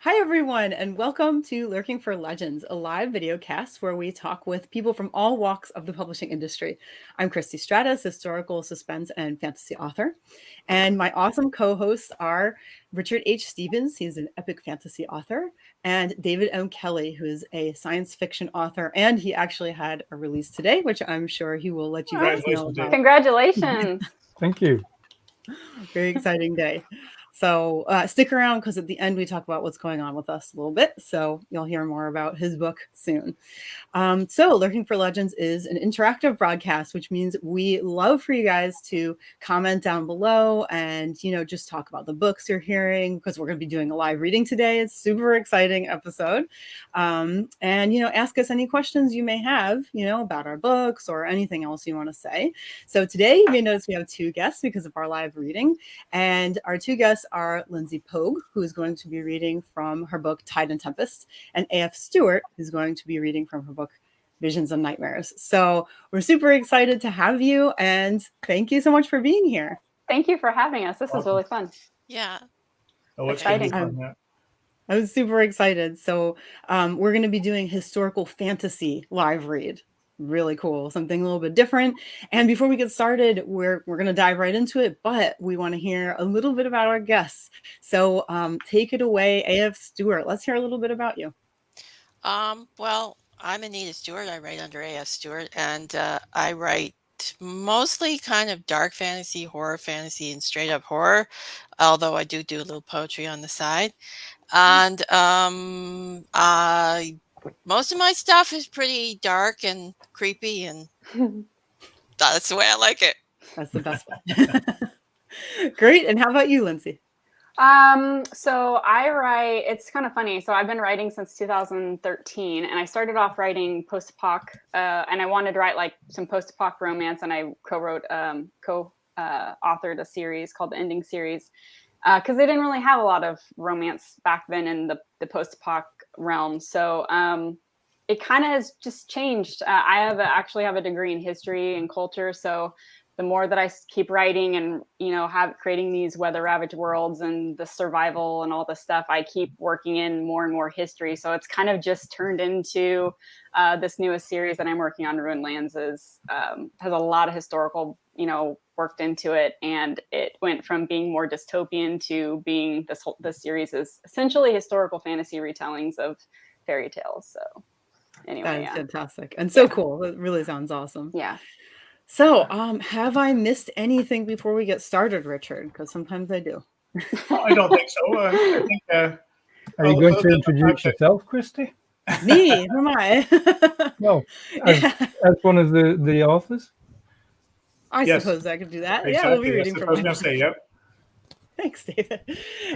Hi, everyone, and welcome to Lurking for Legends, a live video cast where we talk with people from all walks of the publishing industry. I'm Christie Stratos, historical suspense and fantasy author, and my awesome co-hosts are Richard H. Stevens, he's an epic fantasy author, and David M. Kelly, who is a science fiction author, and he actually had a release today, which I'm sure he will let you guys know about. Congratulations. Thank you. Very exciting day. So stick around because at the end we talk about what's going on with us a little bit. So you'll hear more about his book soon. So Lurking for Legends is an interactive broadcast, which means we love for you guys to comment down below and, just talk about the books you're hearing because we're going to be doing a live reading today. It's a super exciting episode. And, ask us any questions you may have, about our books or anything else you want to say. So today you may notice we have two guests because of our live reading. And our two guests are Lindsey Pogue, who is going to be reading from her book Tide and Tempest, and A.F. Stewart, who's going to be reading from her book Visions and Nightmares. So we're super excited to have you, and thank you so much for being here. Thank you for having us. This is really fun. Yeah. Oh, exciting. I was super excited. So we're going to be doing historical fantasy live read. Really cool, something a little bit different. And before we get started, we're going to dive right into it, but we want to hear a little bit about our guests. So take it away, A.F. Stewart. Let's hear a little bit about you. Well, I'm Anita Stewart. I write under A.F. Stewart, and I write mostly kind of dark fantasy, horror fantasy, and straight up horror, although I do a little poetry on the side. And most of my stuff is pretty dark and creepy, and that's the way I like it. That's the best way. Great. And how about you, Lindsey? So I write, it's kind of funny. So I've been writing since 2013, and I started off writing post-apoc, and I wanted to write like some post-apoc romance, and I co-wrote, authored a series called the Ending Series, because they didn't really have a lot of romance back then in the post-apoc realm. So it kind of has just changed. I actually have a degree in history and culture, so the more that I keep writing and, creating these weather ravaged worlds and the survival and all the stuff, I keep working in more and more history. So it's kind of just turned into this newest series that I'm working on, Ruined Lands, has a lot of historical, worked into it. And it went from being more dystopian to being this series is essentially historical fantasy retellings of fairy tales. So anyway, that's fantastic. And so cool. It really sounds awesome. Yeah. So, have I missed anything before we get started, Richard? Because sometimes I do. I don't think so. I think, are you going to introduce yourself, Christie? Me? Who am I? No, as one of the authors. I suppose I could do that. Exactly. Yeah, we'll be reading from. I was going to say, yep. Thanks, David.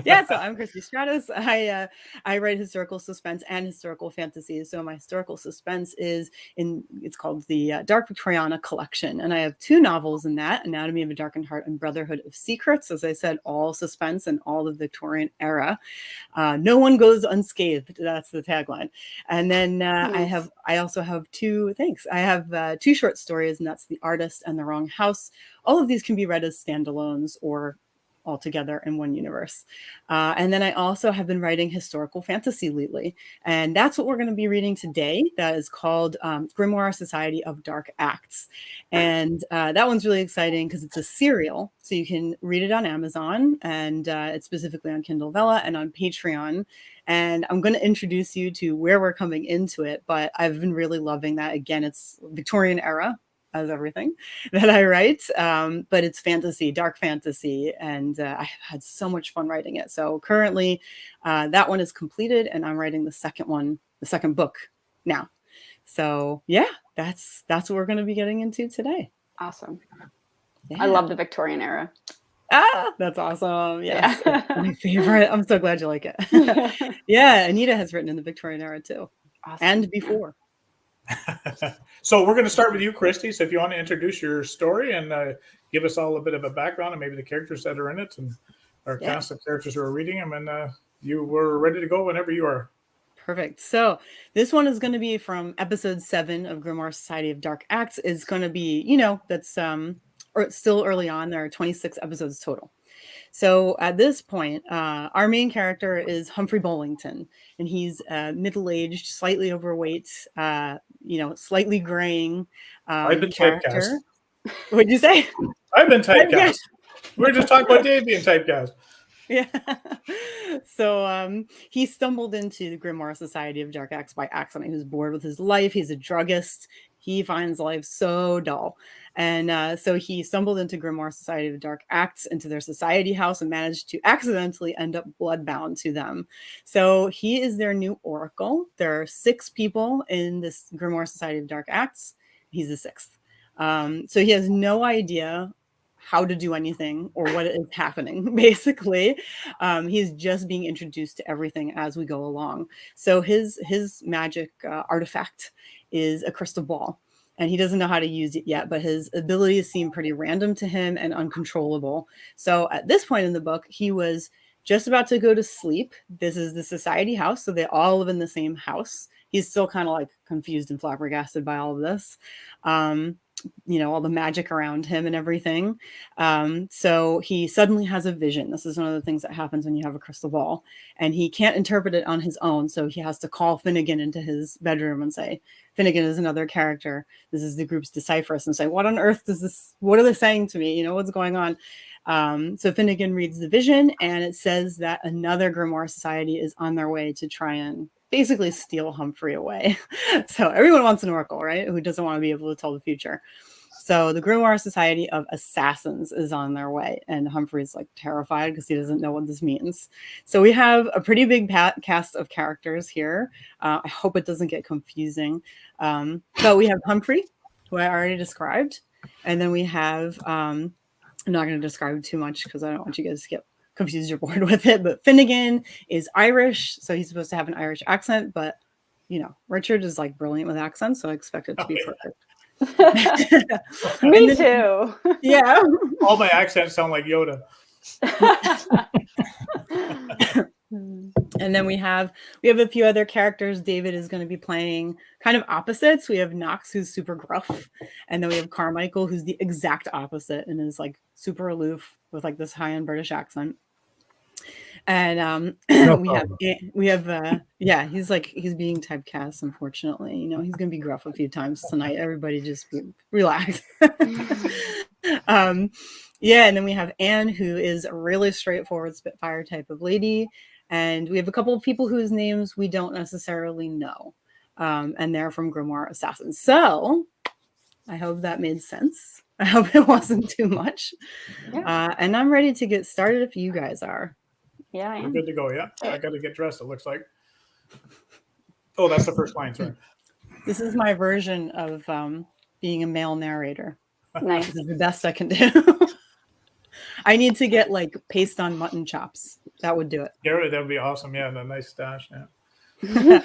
Yeah, so I'm Christie Stratos. I write historical suspense and historical fantasy. So my historical suspense it's called the Dark Victoriana collection. And I have two novels in that, Anatomy of a Darkened Heart and Brotherhood of Secrets. As I said, all suspense and all the Victorian era. No one goes unscathed. That's the tagline. And then I also have two short stories, and that's The Artist and The Wrong House. All of these can be read as standalones or all together in one universe. And then I also have been writing historical fantasy lately. And that's what we're going to be reading today. That is called Grimoire Society of Dark Acts. And that one's really exciting because it's a serial. So you can read it on Amazon, and it's specifically on Kindle Vella and on Patreon. And I'm going to introduce you to where we're coming into it. But I've been really loving that. Again, it's Victorian era, as everything that I write, but it's fantasy, dark fantasy, and I have had so much fun writing it. So currently that one is completed, and I'm writing the second book now. So yeah, that's what we're going to be getting into today. Awesome. Yeah. I love the Victorian era. That's awesome. Yes. Yeah. My favorite. I'm so glad you like it. Yeah, Anita has written in the Victorian era too. Awesome. And before. So we're going to start with you, Christie. So if you want to introduce your story and give us all a bit of a background and maybe the characters that are in it and our cast of characters who are reading them, and you were ready to go whenever you are. Perfect. So this one is going to be from episode 7 of Grimoire Society of Dark Acts. Is going to be, that's or still early on. There are 26 episodes total. So at this point, our main character is Humphrey Bollington, and he's middle-aged, slightly overweight, slightly graying I've been character. typecast. What'd you say? I've been typecast. Yeah. We're just talking about Dave being typecast. Yeah. So he stumbled into the Grimoire Society of Dark Acts by accident. He was bored with his life. He's a druggist. He finds life so dull. And so he stumbled into Grimoire Society of Dark Acts, into their society house, and managed to accidentally end up bloodbound to them. So he is their new oracle. There are 6 people in this Grimoire Society of Dark Acts. He's the 6th. So he has no idea how to do anything or what is happening, basically. He's just being introduced to everything as we go along. So his magic artifact is a crystal ball, and he doesn't know how to use it yet, but his abilities seem pretty random to him and uncontrollable. So at this point in the book, he was just about to go to sleep. This is the society house, so they all live in the same house. He's still kind of like confused and flabbergasted by all of this. All the magic around him and everything. So he suddenly has a vision. This is one of the things that happens when you have a crystal ball, and he can't interpret it on his own. So he has to call Finnegan into his bedroom and say, Finnegan is another character. This is the group's decipherist, and say, what on earth does this, what are they saying to me? What's going on? So Finnegan reads the vision, and it says that another Grimoire Society is on their way to try and basically steal Humphrey away. So everyone wants an oracle, right? Who doesn't want to be able to tell the future? So the Grimoire Society of Assassins is on their way, and Humphrey's like terrified because he doesn't know what this means. So we have a pretty big cast of characters here. I hope it doesn't get confusing. So we have Humphrey, who I already described, and then we have, I'm not going to describe too much because I don't want you guys to get confused or bored with it, but Finnegan is Irish, so he's supposed to have an Irish accent, but Richard is like brilliant with accents, so I expect it to be perfect. Me too. Yeah. All my accents sound like Yoda. And then we have a few other characters. David is going to be playing kind of opposites. We have Knox, who's super gruff, and then we have Carmichael, who's the exact opposite and is like super aloof with like this high-end British accent. And he's being typecast, unfortunately. He's gonna be gruff a few times tonight. Everybody just relax. And then we have Anne, who is a really straightforward Spitfire type of lady, and we have a couple of people whose names we don't necessarily know, and they're from Grimoire Assassins. So I hope that made sense. I hope it wasn't too much. Yeah. And I'm ready to get started if you guys are. Yeah, I am. We're good to go. Yeah, I got to get dressed. It looks like. Oh, that's the first line. Sorry. This is my version of being a male narrator. Nice. This is the best I can do. I need to get like paste on mutton chops. That would do it. Yeah, that would be awesome. Yeah, and a nice stash. Yeah.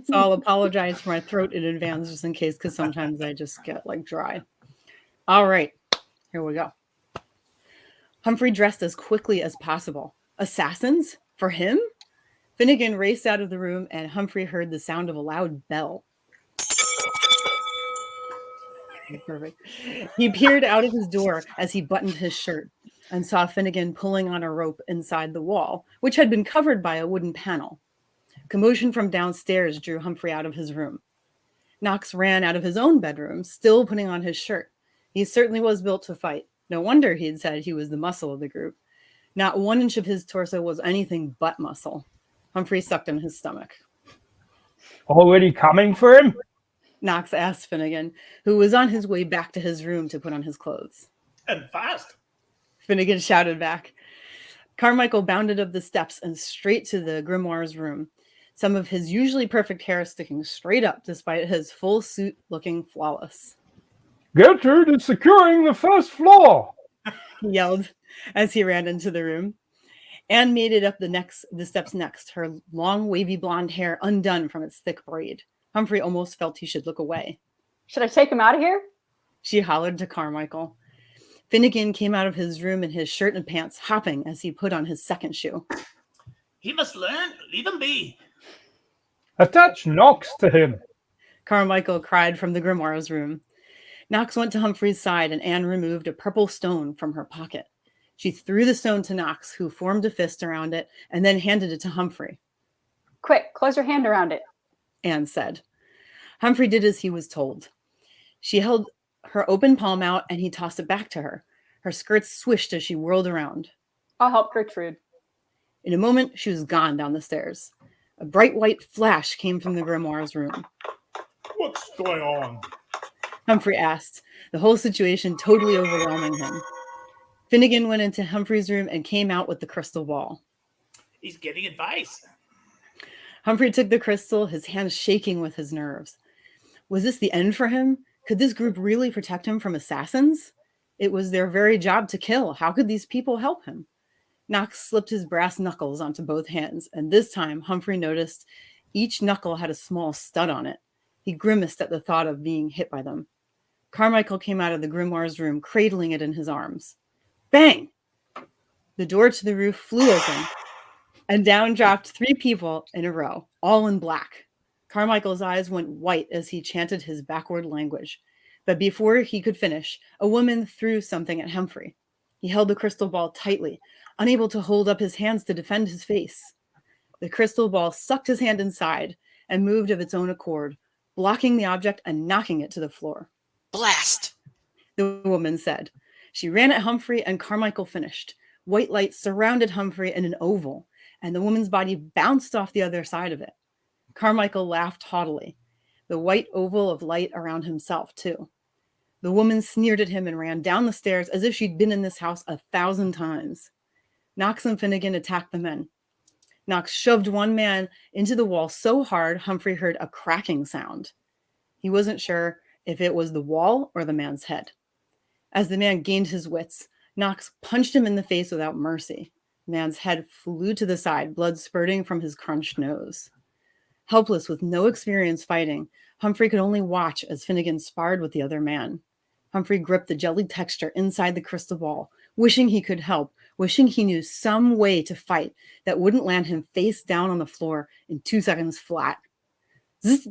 So I'll apologize for my throat in advance just in case, because sometimes I just get like dry. All right, here we go. Humphrey dressed as quickly as possible. Assassins? For him? Finnegan raced out of the room, and Humphrey heard the sound of a loud bell. Perfect. He peered out of his door as he buttoned his shirt and saw Finnegan pulling on a rope inside the wall, which had been covered by a wooden panel. Commotion from downstairs drew Humphrey out of his room. Knox ran out of his own bedroom, still putting on his shirt. He certainly was built to fight. No wonder he had said he was the muscle of the group. Not 1 inch of his torso was anything but muscle. Humphrey sucked in his stomach. Already coming for him? Knox asked Finnegan, who was on his way back to his room to put on his clothes. And fast. Finnegan shouted back. Carmichael bounded up the steps and straight to the grimoire's room, some of his usually perfect hair sticking straight up despite his full suit looking flawless. Gertrude is securing the first floor, he yelled as he ran into the room. Anne made it up the steps next, her long wavy blonde hair undone from its thick braid. Humphrey almost felt he should look away. Should I take him out of here? She hollered to Carmichael. Finnegan came out of his room in his shirt and pants, hopping as he put on his second shoe. He must learn. Leave him be. Attach Knox to him, Carmichael cried from the grimoire's room. Knox went to Humphrey's side, and Anne removed a purple stone from her pocket. She threw the stone to Knox, who formed a fist around it and then handed it to Humphrey. Quick, close your hand around it, Anne said. Humphrey did as he was told. She held her open palm out and he tossed it back to her. Her skirts swished as she whirled around. I'll help Gertrude. In a moment, she was gone down the stairs. A bright white flash came from the grimoire's room. What's going on? Humphrey asked, the whole situation totally overwhelming him. Finnegan went into Humphrey's room and came out with the crystal ball. He's getting advice. Humphrey took the crystal, his hands shaking with his nerves. Was this the end for him? Could this group really protect him from assassins? It was their very job to kill. How could these people help him? Knox slipped his brass knuckles onto both hands, and this time Humphrey noticed each knuckle had a small stud on it. He grimaced at the thought of being hit by them. Carmichael came out of the grimoire's room, cradling it in his arms. Bang! The door to the roof flew open, and down dropped 3 people in a row, all in black. Carmichael's eyes went white as he chanted his backward language. But before he could finish, a woman threw something at Humphrey. He held the crystal ball tightly, unable to hold up his hands to defend his face. The crystal ball sucked his hand inside and moved of its own accord, blocking the object and knocking it to the floor. Blast! The woman said. She ran at Humphrey and Carmichael finished. White light surrounded Humphrey in an oval, and the woman's body bounced off the other side of it. Carmichael laughed haughtily, the white oval of light around himself, too. The woman sneered at him and ran down the stairs as if she'd been in this house 1,000 times. Knox and Finnegan attacked the men. Knox shoved one man into the wall so hard Humphrey heard a cracking sound. He wasn't sure if it was the wall or the man's head. As the man gained his wits, Knox punched him in the face without mercy. The man's head flew to the side, blood spurting from his crunched nose. Helpless with no experience fighting, Humphrey could only watch as Finnegan sparred with the other man. Humphrey gripped the jelly texture inside the crystal ball, wishing he could help, wishing he knew some way to fight that wouldn't land him face down on the floor in 2 seconds flat. Zzz!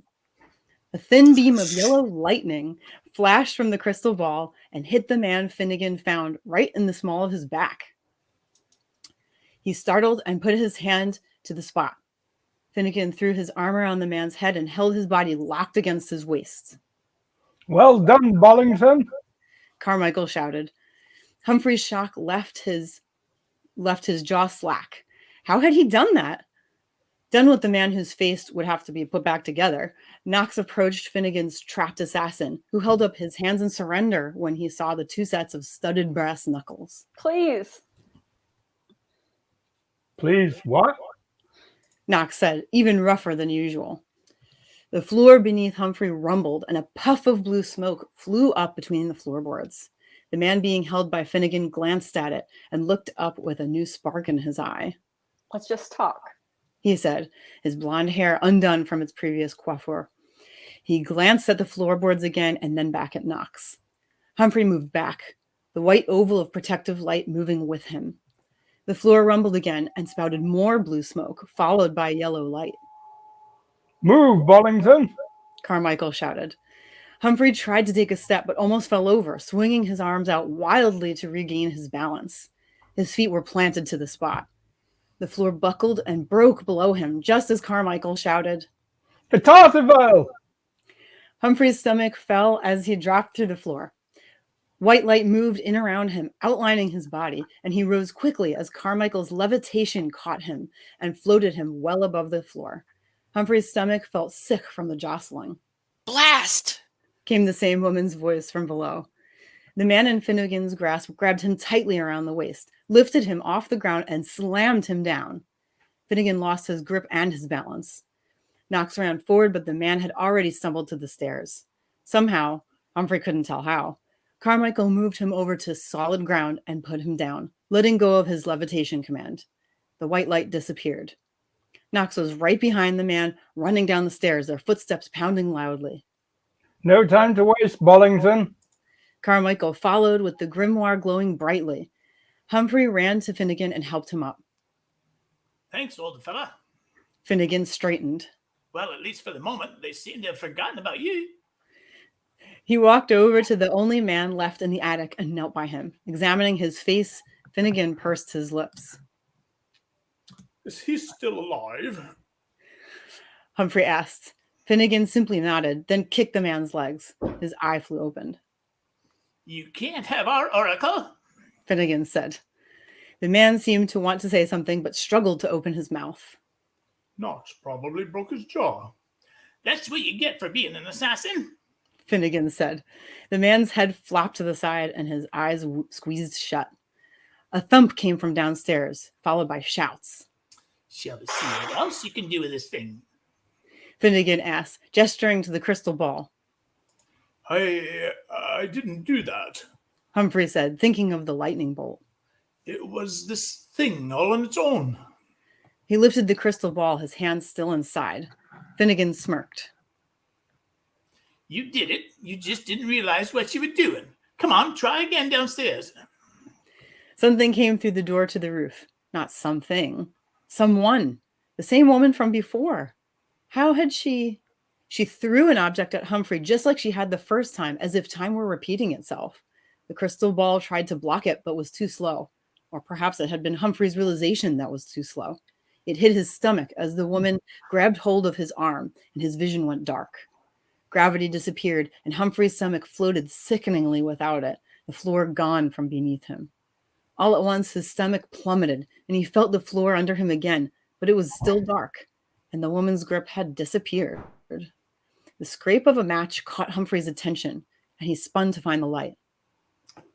A thin beam of yellow lightning flashed from the crystal ball and hit the man Finnegan found right in the small of his back. He startled and put his hand to the spot. Finnegan threw his arm around the man's head and held his body locked against his waist. Well done, Bollington, Carmichael shouted. Humphrey's shock left his jaw slack. How had he done that? Done with the man whose face would have to be put back together, Knox approached Finnegan's trapped assassin, who held up his hands in surrender when he saw the 2 sets of studded brass knuckles. Please. Please, what? Knox said, even rougher than usual. The floor beneath Humphrey rumbled, and a puff of blue smoke flew up between the floorboards. The man being held by Finnegan glanced at it and looked up with a new spark in his eye. Let's just talk, he said, his blonde hair undone from its previous coiffure. He glanced at the floorboards again and then back at Knox. Humphrey moved back, the white oval of protective light moving with him. The floor rumbled again and spouted more blue smoke, followed by yellow light. Move, Bollington, Carmichael shouted. Humphrey tried to take a step, but almost fell over, swinging his arms out wildly to regain his balance. His feet were planted to the spot. The floor buckled and broke below him, just as Carmichael shouted, the Tarteville! Humphrey's stomach fell as he dropped through the floor. White light moved in around him, outlining his body, and he rose quickly as Carmichael's levitation caught him and floated him well above the floor. Humphrey's stomach felt sick from the jostling. Blast! Came the same woman's voice from below. The man in Finnegan's grasp grabbed him tightly around the waist, lifted him off the ground, and slammed him down. Finnegan lost his grip and his balance. Knox ran forward, but the man had already stumbled to the stairs. Somehow, Humphrey couldn't tell how, Carmichael moved him over to solid ground and put him down, letting go of his levitation command. The white light disappeared. Knox was right behind the man, running down the stairs, their footsteps pounding loudly. No time to waste, Bollington. Carmichael followed with the grimoire glowing brightly. Humphrey ran to Finnegan and helped him up. Thanks, old fella. Finnegan straightened. Well, at least for the moment, they seem to have forgotten about you. He walked over to the only man left in the attic and knelt by him, examining his face Finnegan pursed his lips. Is he still alive? Humphrey asked. Finnegan simply nodded, then kicked the man's legs. His eye flew open. You can't have our oracle, Finnegan said. The man seemed to want to say something, but struggled to open his mouth. Knox probably broke his jaw. That's what you get for being an assassin, Finnegan said. The man's head flopped to the side and his eyes squeezed shut. A thump came from downstairs, followed by shouts. Shall we see what else you can do with this thing? Finnegan asked, gesturing to the crystal ball. I didn't do that. Humphrey said, thinking of the lightning bolt. It was this thing all on its own. He lifted the crystal ball, his hands still inside. Finnegan smirked. You did it. You just didn't realize what you were doing. Come on, try again downstairs. Something came through the door to the roof. Not something. Someone. The same woman from before. How had she... She threw an object at Humphrey just like she had the first time, as if time were repeating itself. The crystal ball tried to block it, but was too slow. Or perhaps it had been Humphrey's realization that was too slow. It hit his stomach as the woman grabbed hold of his arm, and his vision went dark. Gravity disappeared, and Humphrey's stomach floated sickeningly without it, the floor gone from beneath him. All at once, his stomach plummeted, and he felt the floor under him again, but it was still dark, and the woman's grip had disappeared. The scrape of a match caught Humphrey's attention, and he spun to find the light.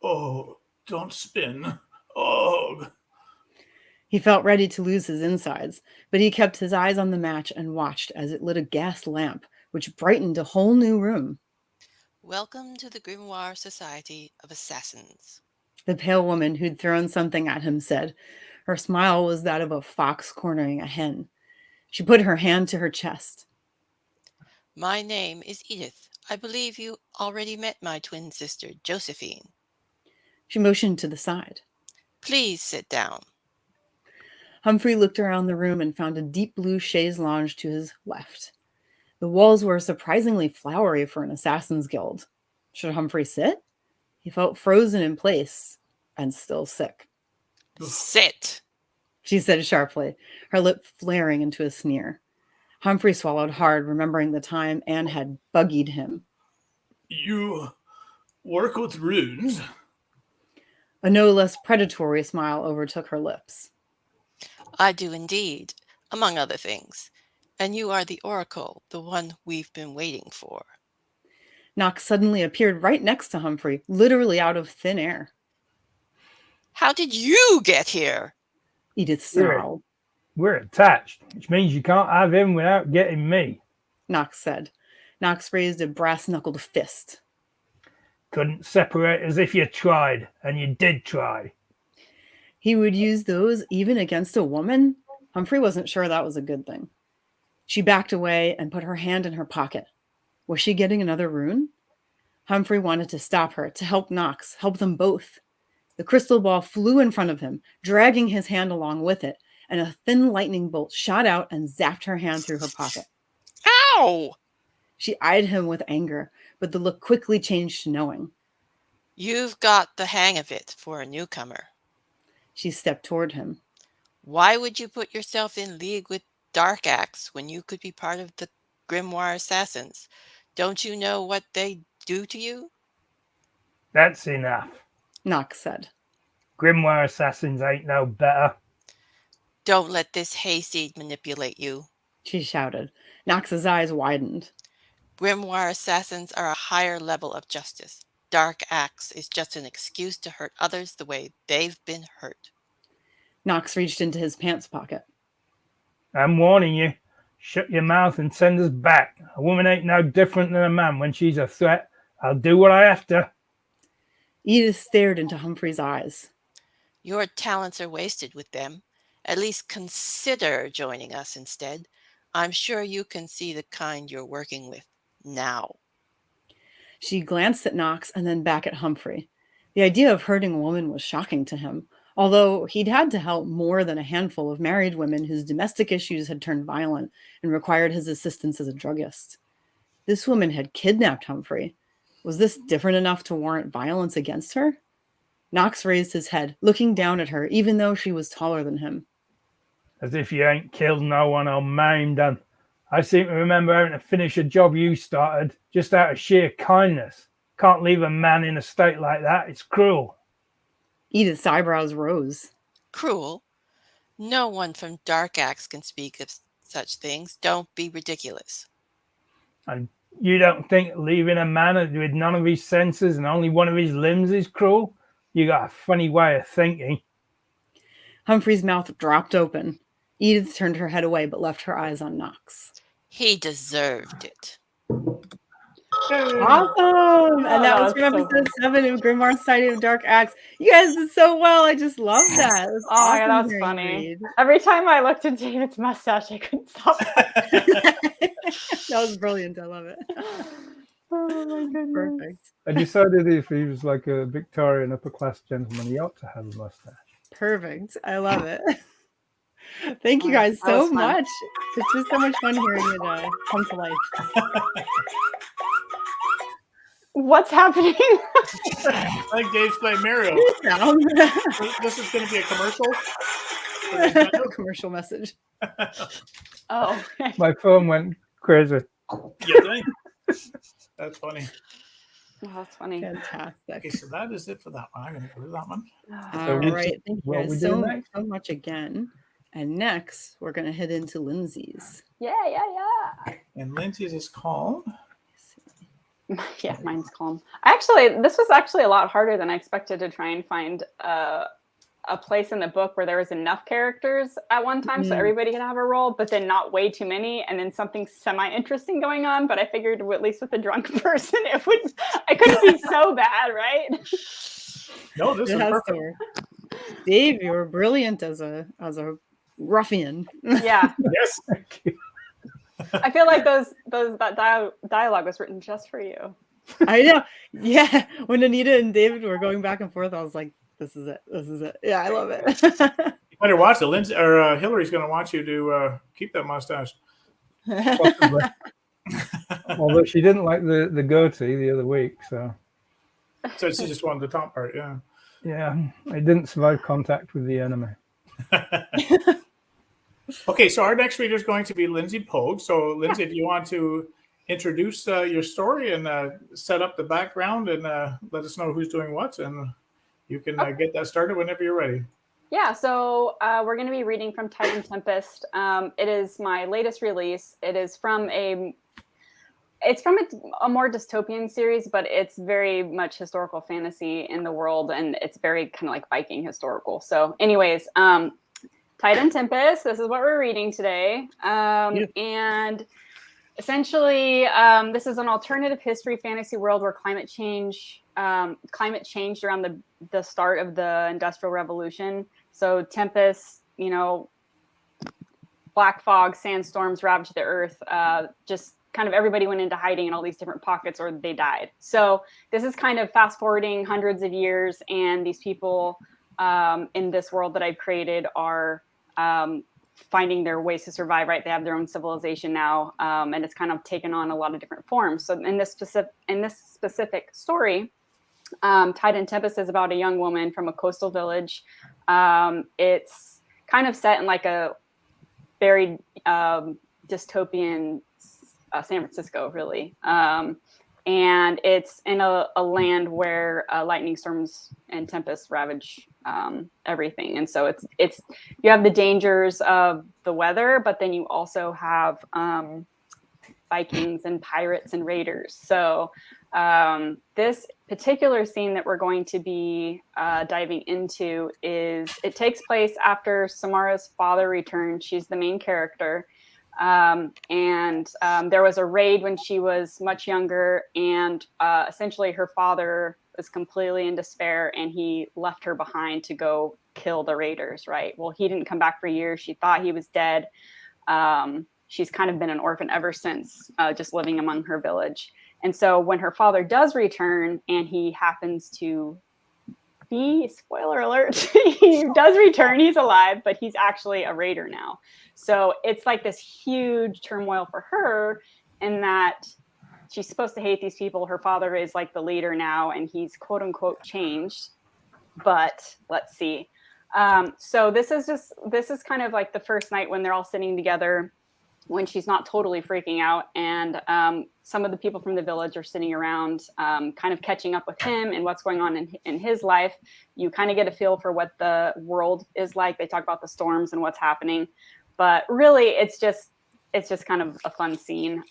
Oh, don't spin. Oh. He felt ready to lose his insides, but he kept his eyes on the match and watched as it lit a gas lamp, which brightened a whole new room. Welcome to the Grimoire Society of Assassins, The pale woman who'd thrown something at him said. Her smile was that of a fox cornering a hen. She put her hand to her chest. My name is Edith. I believe you already met my twin sister, Josephine. She motioned to the side. Please sit down. Humphrey looked around the room and found a deep blue chaise lounge to his left. The walls were surprisingly flowery for an assassin's guild. Should Humphrey sit? He felt frozen in place and still sick. Sit, she said sharply, her lip flaring into a sneer. Humphrey swallowed hard, remembering the time Anne had buggied him. You work with runes? A no less predatory smile overtook her lips. I do indeed, among other things. And you are the oracle, the one we've been waiting for. Knox suddenly appeared right next to Humphrey, literally out of thin air. How did you get here? Edith snarled. We're attached, which means you can't have him without getting me. Knox said. Knox raised a brass-knuckled fist. Couldn't separate as if you tried, and you did try. He would use those even against a woman? Humphrey wasn't sure that was a good thing. She backed away and put her hand in her pocket. Was she getting another rune? Humphrey wanted to stop her, to help Knox, help them both. The crystal ball flew in front of him, dragging his hand along with it, and a thin lightning bolt shot out and zapped her hand through her pocket. Ow! She eyed him with anger, but the look quickly changed to knowing. You've got the hang of it for a newcomer. She stepped toward him. Why would you put yourself in league with Dark Axe when you could be part of the Grimoire Assassins? Don't you know what they do to you? That's enough, Knox said. Grimoire Assassins ain't no better. Don't let this hayseed manipulate you. She shouted. Knox's eyes widened. Grimoire Assassins are a higher level of justice. Dark Axe is just an excuse to hurt others the way they've been hurt. Knox reached into his pants pocket. I'm warning you. Shut your mouth and send us back. A woman ain't no different than a man when she's a threat. I'll do what I have to. Edith stared into Humphrey's eyes. Your talents are wasted with them. At least consider joining us instead. I'm sure you can see the kind you're working with now. She glanced at Knox and then back at Humphrey. The idea of hurting a woman was shocking to him, although he'd had to help more than a handful of married women whose domestic issues had turned violent and required his assistance as a druggist. This woman had kidnapped Humphrey. Was this different enough to warrant violence against her? Knox raised his head, looking down at her, even though she was taller than him. As if you ain't killed no one or maimed them. I seem to remember having to finish a job you started just out of sheer kindness. Can't leave a man in a state like that. It's cruel. Edith's eyebrows rose. Cruel? No one from Dark Axe can speak of such things. Don't be ridiculous. And you don't think leaving a man with none of his senses and only one of his limbs is cruel? You got a funny way of thinking. Humphrey's mouth dropped open. Edith turned her head away, but left her eyes on Knox. He deserved it. Awesome! And that was from episode 7 of Grimoire Society of Dark Axe. You guys did so well. I just love that. It was awesome. Yeah, that was funny. Every time I looked at David's mustache, I couldn't stop. That was brilliant. I love it. Oh my goodness. Perfect. I decided if he was like a Victorian upper class gentleman, he ought to have a mustache. Perfect. I love it. Thank you guys so much. It's just so much fun hearing it come to life. What's happening? I think Dave's playing Mario. This is going to be a commercial. Commercial message. Oh. My phone went crazy. You think? That's funny. Oh, that's funny. Fantastic. Okay, so that is it for that one. I'm going to go to that one. All right. Thank you guys so much again. And next, we're going to head into Lindsey's. Yeah. And Lindsey's is called... Yeah, mine's calm. This was actually a lot harder than I expected to try and find a place in the book where there was enough characters at one time so everybody could have a role, but then not way too many, and then something semi-interesting going on. But I figured at least with a drunk person, I couldn't be so bad, right? No, this is perfect. Dave, you were brilliant as a ruffian. Yeah. Yes. Thank you. I feel like that dialogue was written just for you. I know. Yeah. When Anita and David were going back and forth, I was like, this is it. This is it. Yeah, I love it. You better watch it. Lindsey or Hillary's going to want you to keep that mustache. Although she didn't like the goatee the other week, so she just wanted the top part, yeah. Yeah, it didn't survive contact with the enemy. Okay, so our next reader is going to be Lyndsey Pogue. So, Lindsey, if you want to introduce your story and set up the background and let us know who's doing what, and you can get that started whenever you're ready. Yeah, so we're going to be reading from Titan Tempest. It is my latest release. It is from a more dystopian series, but it's very much historical fantasy in the world, and it's very kind of like Viking historical. So, anyways, Titan Tempest, this is what we're reading today. And essentially, this is an alternative history fantasy world where climate changed around the start of the Industrial Revolution. So Tempest, black fog, sandstorms ravaged the earth. Just kind of everybody went into hiding in all these different pockets or they died. So this is kind of fast forwarding hundreds of years, and these people in this world that I've created are finding their ways to survive, right? They have their own civilization now, and it's kind of taken on a lot of different forms. So in this specific story, Titan Tempest is about a young woman from a coastal village. It's kind of set in like a very dystopian San Francisco, really. And it's in a land where lightning storms and tempests ravage everything. And so it's you have the dangers of the weather, but then you also have Vikings and pirates and raiders. So this particular scene that we're going to be diving into it takes place after Samara's father returned. She's the main character. There was a raid when she was much younger, and essentially her father was completely in despair, and he left her behind to go kill the raiders, right? Well, he didn't come back for years. She thought he was dead. She's kind of been an orphan ever since, just living among her village. And so when her father does return, and he happens to be, spoiler alert, he does return, he's alive, but he's actually a raider now. So it's like this huge turmoil for her in that she's supposed to hate these people. Her father is like the leader now, and he's quote unquote changed. But let's see. So this is kind of like the first night when they're all sitting together, when she's not totally freaking out, and some of the people from the village are sitting around, kind of catching up with him and what's going on in his life. You kind of get a feel for what the world is like. They talk about the storms and what's happening, but really it's just kind of a fun scene.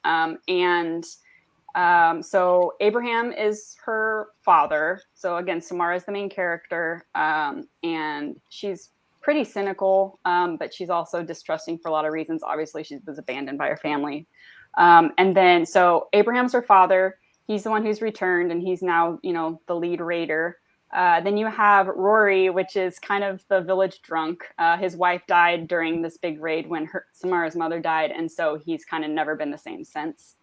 So Abraham is her father. So again, Samara is the main character, and she's pretty cynical, but she's also distrusting for a lot of reasons. Obviously, she was abandoned by her family. And then, so Abraham's her father. He's the one who's returned, and he's now, the lead raider. Then you have Rory, which is kind of the village drunk. His wife died during this big raid when Samara's mother died, and so he's kind of never been the same since.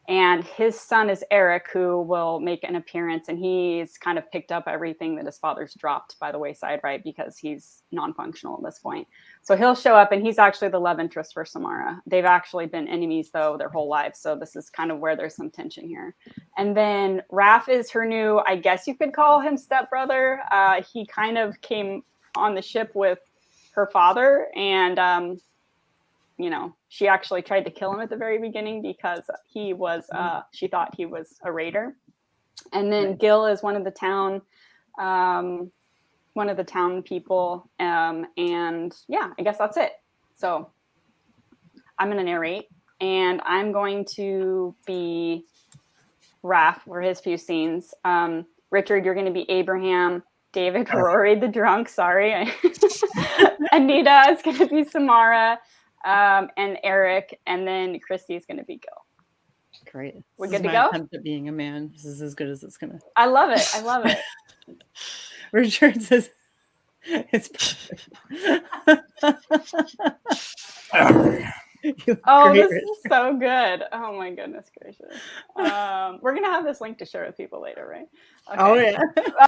And his son is Eric, who will make an appearance, and he's kind of picked up everything that his father's dropped by the wayside, right? Because he's non-functional at this point. So he'll show up, and he's actually the love interest for Samara. They've actually been enemies, though, their whole lives. So this is kind of where there's some tension here. And then Raph is her new, I guess you could call him stepbrother. He kind of came on the ship with her father, and she actually tried to kill him at the very beginning because he was, she thought he was a raider. And then Gil is one of the town people. And yeah, I guess that's it. So I'm going to narrate, and I'm going to be Raph for his few scenes. Richard, you're going to be Abraham. David, Rory the drunk, sorry. Anita is going to be Samara. And Eric, and then Christy is going to be Gil. Great. We're good to go? Attempt at being a man. This is as good as it's going to. I love it. I love it. Richard says it's perfect. Oh, this is so good. Oh my goodness gracious. We're going to have this link to share with people later, right? Okay. Oh, yeah.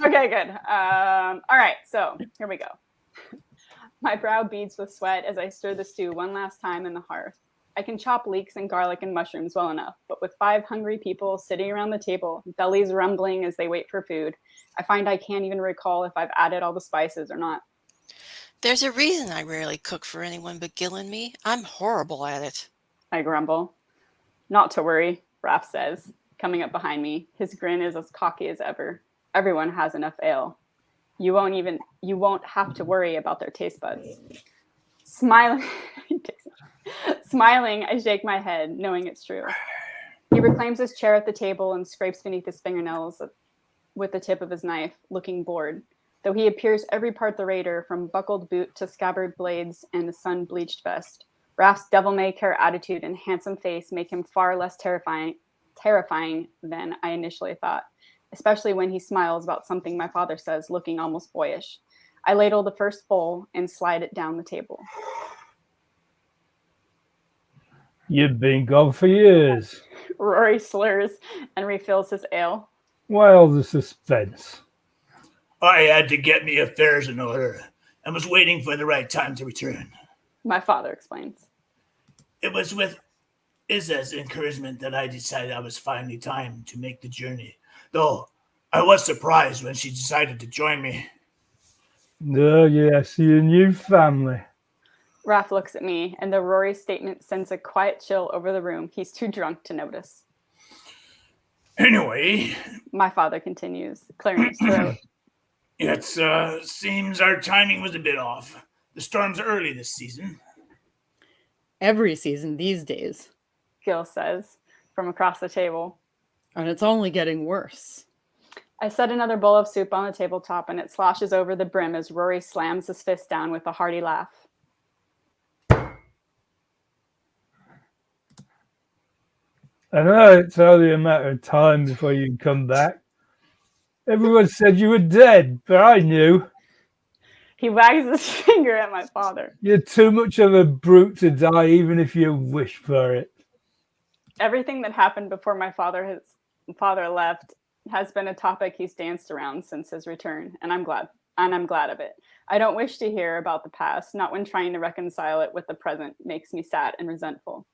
Okay, good. All right, so here we go. My brow beads with sweat as I stir the stew one last time in the hearth. I can chop leeks and garlic and mushrooms well enough, but with 5 hungry people sitting around the table, bellies rumbling as they wait for food, I find I can't even recall if I've added all the spices or not. There's a reason I rarely cook for anyone but Gil and me. I'm horrible at it. I grumble. Not to worry, Raph says, coming up behind me. His grin is as cocky as ever. Everyone has enough ale. You won't have to worry about their taste buds. Smiling, I shake my head, knowing it's true. He reclaims his chair at the table and scrapes beneath his fingernails with the tip of his knife, looking bored. Though he appears every part the raider, from buckled boot to scabbard blades and a sun-bleached vest. Raph's devil-may-care attitude and handsome face make him far less terrifying than I initially thought, especially when he smiles about something my father says, looking almost boyish. I ladle the first bowl and slide it down the table. You've been gone for years. Rory slurs and refills his ale. Well, the suspense. I had to get me affairs in order and was waiting for the right time to return. My father explains. It was with Izza's encouragement that I decided I was finally time to make the journey. Though I was surprised when she decided to join me. Oh, yes, your new family. Raph looks at me, and the Rory statement sends a quiet chill over the room. He's too drunk to notice. Anyway, my father continues, clearing his throat. It seems our timing was a bit off. The storms are early this season. Every season these days, Gil says from across the table. And it's only getting worse. I set another bowl of soup on the tabletop, and it sloshes over the brim as Rory slams his fist down with a hearty laugh. I know it's only a matter of time before you can come back. Everyone said you were dead, but I knew. He wags his finger at my father. You're too much of a brute to die, even if you wish for it. Everything that happened before my father left has been a topic he's danced around since his return, and I'm glad of it. I don't wish to hear about the past, not when trying to reconcile it with the present makes me sad and resentful.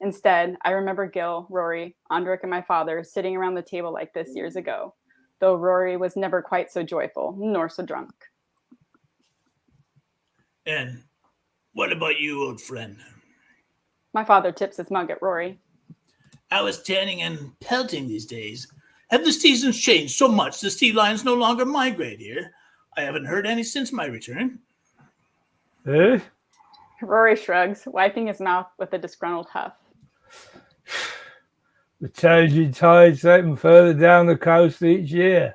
Instead, I remember Gil, Rory, Andrik, and my father sitting around the table like this years ago. though Rory was never quite so joyful, nor so drunk. And what about you, old friend? My father tips his mug at Rory. I was tanning and pelting these days. Have the seasons changed so much the sea lions no longer migrate here? I haven't heard any since my return. Eh? Rory shrugs, wiping his mouth with a disgruntled huff. The changing tides take them further down the coast each year.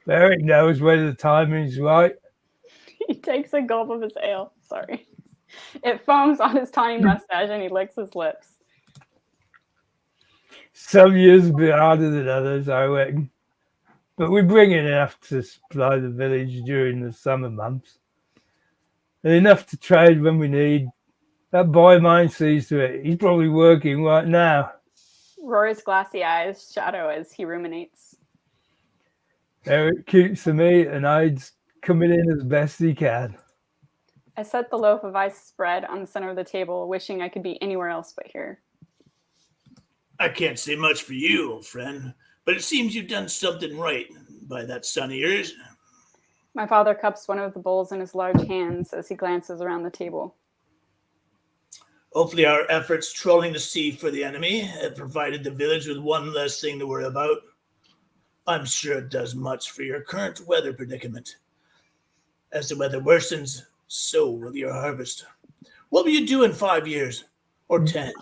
Eric knows whether the timing's right. He takes a gulp of his ale. Sorry. It foams on his tawny mustache and he licks his lips. Some years a bit harder than others, I reckon. But we bring in enough to supply the village during the summer months. And enough to trade when we need. That boy of mine sees to it. He's probably working right now. Rory's glassy eyes shadow as he ruminates. Eric keeps the meat and hides coming in as best he can. I set the loaf of ice spread on the center of the table, wishing I could be anywhere else but here. I can't say much for you, old friend, but it seems you've done something right by that son of yours. My father cups one of the bowls in his large hands as he glances around the table. Hopefully our efforts trolling the sea for the enemy have provided the village with one less thing to worry about. I'm sure it does much for your current weather predicament. As the weather worsens, so will your harvest. What will you do in 5 years, or 10,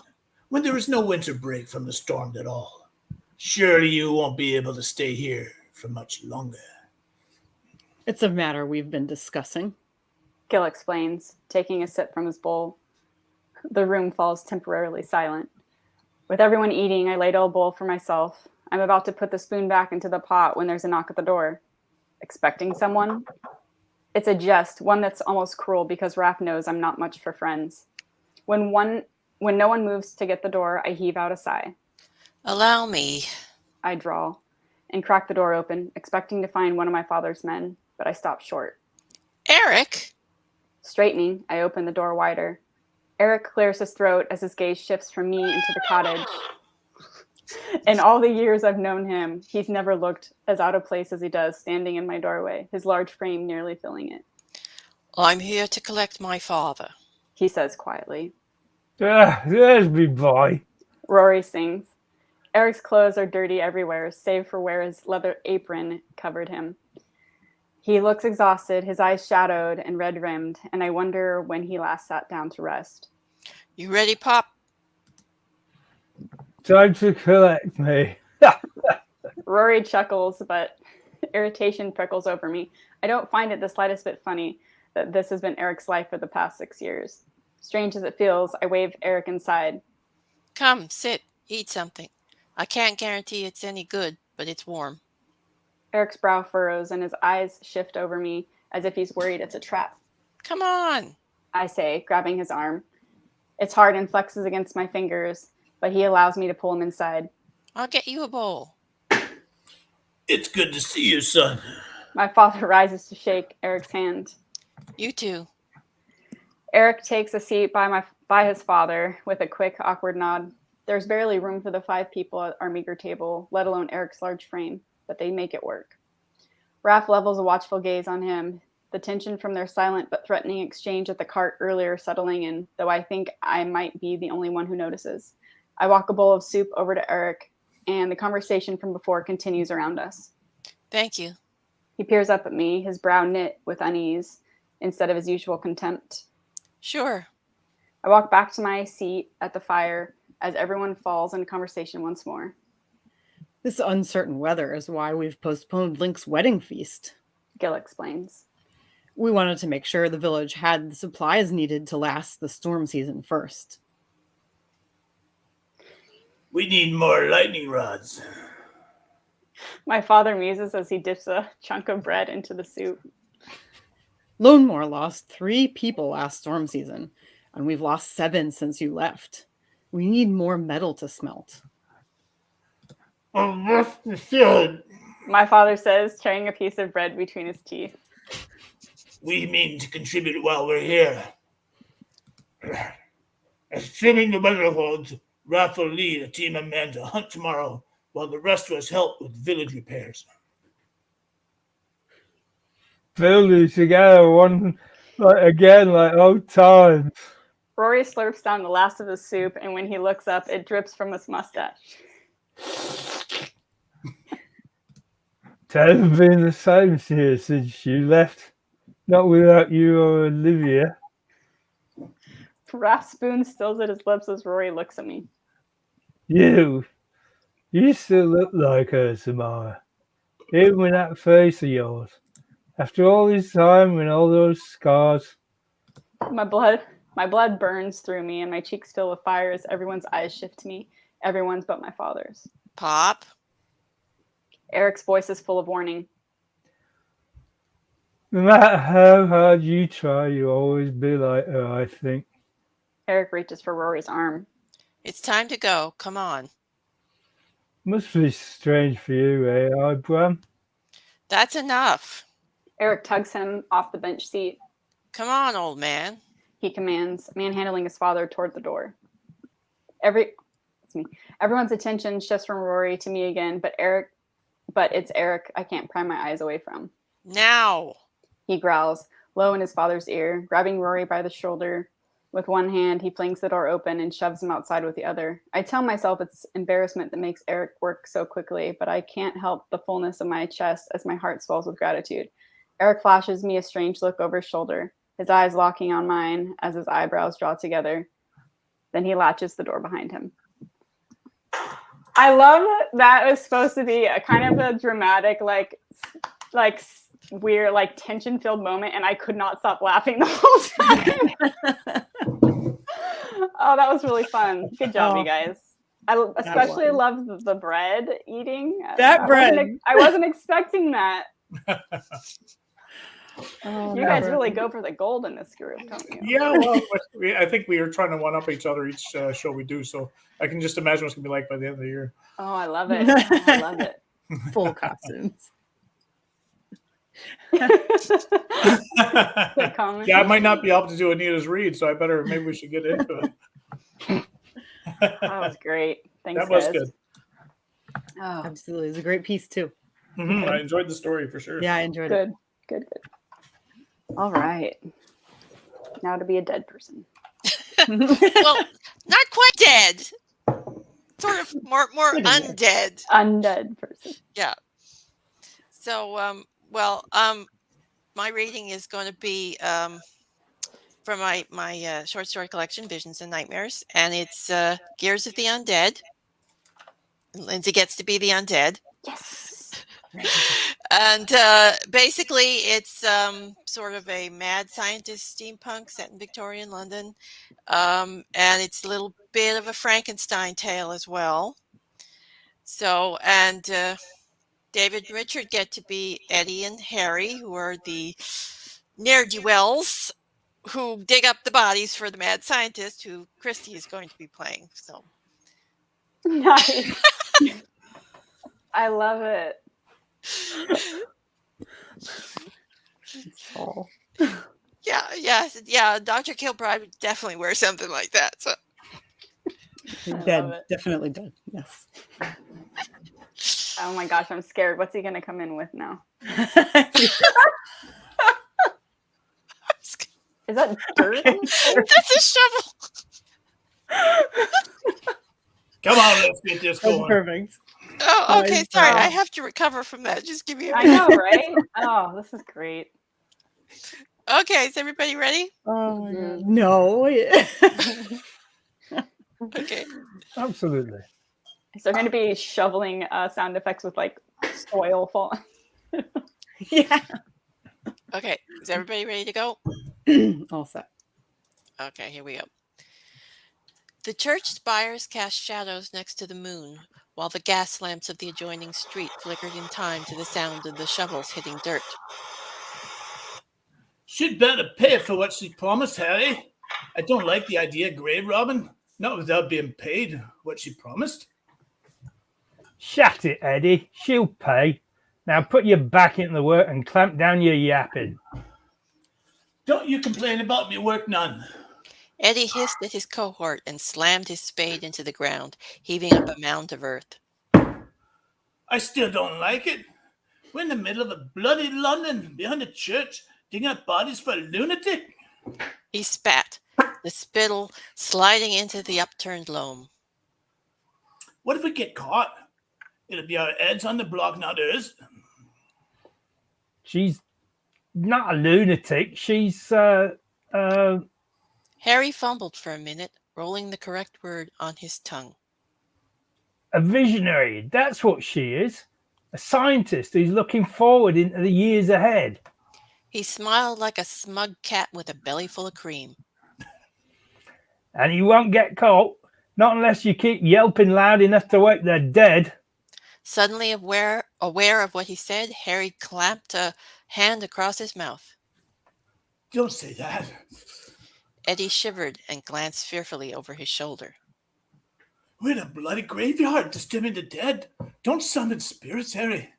when there is no winter break from the storm at all? Surely you won't be able to stay here for much longer. It's a matter we've been discussing. Gil explains, taking a sip from his bowl. The room falls temporarily silent. With everyone eating, I ladle a bowl for myself. I'm about to put the spoon back into the pot when there's a knock at the door. Expecting someone? It's a jest, one that's almost cruel because Raph knows I'm not much for friends. When no one moves to get the door, I heave out a sigh. Allow me. I drawl and crack the door open, expecting to find one of my father's men, but I stop short. Eric? Straightening, I open the door wider. Eric clears his throat as his gaze shifts from me into the cottage. In all the years I've known him, he's never looked as out of place as he does standing in my doorway, his large frame nearly filling it. I'm here to collect my father. He says quietly. There's me boy. Rory sings. Eric's clothes are dirty everywhere, save for where his leather apron covered him. He looks exhausted, his eyes shadowed and red-rimmed, and I wonder when he last sat down to rest. You ready, Pop? Time to collect me. Rory chuckles, but irritation prickles over me. I don't find it the slightest bit funny that this has been Eric's life for the past 6 years. Strange as it feels, I wave Eric inside. Come, sit, eat something. I can't guarantee it's any good, but it's warm. Eric's brow furrows and his eyes shift over me as if he's worried it's a trap. Come on. I say, grabbing his arm. It's hard and flexes against my fingers, but he allows me to pull him inside. I'll get you a bowl. It's good to see you, son. My father rises to shake Eric's hand. You too. Eric takes a seat by his father with a quick, awkward nod. There's barely room for the 5 people at our meager table, let alone Eric's large frame, but they make it work. Raph levels a watchful gaze on him, the tension from their silent but threatening exchange at the cart earlier settling in, though I think I might be the only one who notices. I walk a bowl of soup over to Eric, and the conversation from before continues around us. Thank you. He peers up at me, his brow knit with unease instead of his usual contempt. Sure. I walk back to my seat at the fire as everyone falls into conversation once more. This uncertain weather is why we've postponed Link's wedding feast. Gil explains. We wanted to make sure the village had the supplies needed to last the storm season first. We need more lightning rods. My father muses as he dips a chunk of bread into the soup. Lonemore lost 3 people last storm season, and we've lost 7 since you left. We need more metal to smelt. My father says, tearing a piece of bread between his teeth. We mean to contribute while we're here. Assuming the weather holds, Raph will lead a team of men to hunt tomorrow while the rest of us help with village repairs. building together one like old times. Rory slurps down the last of his soup, and when he looks up, it drips from his mustache. It hasn't been the same here since you left. Not without you or Olivia. Raspoon stills at his lips as Rory looks at me. You still look like her, Samara. Even with that face of yours. After all this time and all those scars. My blood burns through me, and my cheeks fill with fire as everyone's eyes shift to me. Everyone's but my father's. Pop. Eric's voice is full of warning. No matter how hard you try, you'll always be like her, I think. Eric reaches for Rory's arm. It's time to go. Come on. Must be strange for you, eh, Bram? That's enough. Eric tugs him off the bench seat. Come on, old man. He commands, manhandling his father toward the door. Everyone's attention shifts from Rory to me again, but it's Eric I can't pry my eyes away from. Now. He growls, low in his father's ear, grabbing Rory by the shoulder. With one hand, he flings the door open and shoves him outside with the other. I tell myself it's embarrassment that makes Eric work so quickly, but I can't help the fullness of my chest as my heart swells with gratitude. Eric flashes me a strange look over his shoulder, his eyes locking on mine as his eyebrows draw together. Then he latches the door behind him. I love that it was supposed to be a kind of a dramatic, like weird, like tension-filled moment, and I could not stop laughing the whole time. Oh, that was really fun. Good job, you guys. I especially love the bread eating. I wasn't expecting that. You guys really go for the gold in this group, don't you? Yeah, well, I think we are trying to one-up each other each show we do, so I can just imagine what it's going to be like by the end of the year. Oh, I love it. I love it. Full costumes. Yeah, I might not be able to do Anita's read, so maybe we should get into it. That was great. Thanks, that was guys. good. Oh, Absolutely. It's a great piece, too. Mm-hmm. I enjoyed the story for sure. Yeah, I enjoyed it. Good. All right. Now to be a dead person. Well, not quite dead. Sort of more undead. Undead person. Yeah. So, my reading is going to be from my short story collection, Visions and Nightmares, and it's Gears of the Undead. And Lyndsey gets to be the undead. Yes. And basically, it's sort of a mad scientist steampunk set in Victorian London, and it's a little bit of a Frankenstein tale as well. So, and David and Richard get to be Eddie and Harry, who are the ne'er-do-wells who dig up the bodies for the mad scientist, who Christie is going to be playing. So nice. I love it. Oh. Yeah. Dr. Kilbride would definitely wear something like that. So Dead. Definitely dead. Yes. Oh my gosh, I'm scared. What's he going to come in with now? Is that dirt? Okay. That's a shovel. Come on, let's get this That's going. perfect. Oh, okay. Sorry, I have to recover from that. Just give me a I minute. know, right? Oh, this is great. Okay, is everybody ready? Oh my God. No. Okay. Absolutely. Is there going to be shoveling sound effects with like soil falling? Yeah. Okay, is everybody ready to go? All set. Okay, here we go. The church spires cast shadows next to the moon, while the gas lamps of the adjoining street flickered in time to the sound of the shovels hitting dirt. She'd better pay for what she promised, Harry. I don't like the idea of grave robbing, not without being paid what she promised. Shut it, Eddie. She'll pay. Now put your back into the work and clamp down your yapping. Don't you complain about me work none. Eddie hissed at his cohort and slammed his spade into the ground, heaving up a mound of earth. I still don't like it. We're in the middle of a bloody London, behind a church, digging up bodies for a lunatic. He spat, the spittle sliding into the upturned loam. What if we get caught? It'll be our heads on the block, not hers. She's not a lunatic. She's Harry fumbled for a minute, rolling the correct word on his tongue. a visionary. That's what she is. A scientist who's looking forward into the years ahead. He smiled like a smug cat with a belly full of cream. And you won't get caught, not unless you keep yelping loud enough to wake the dead. Suddenly aware of what he said, Harry clamped a hand across his mouth. Don't say that. Eddie shivered and glanced fearfully over his shoulder. We're in a bloody graveyard disturbing the dead. Don't summon spirits, Harry.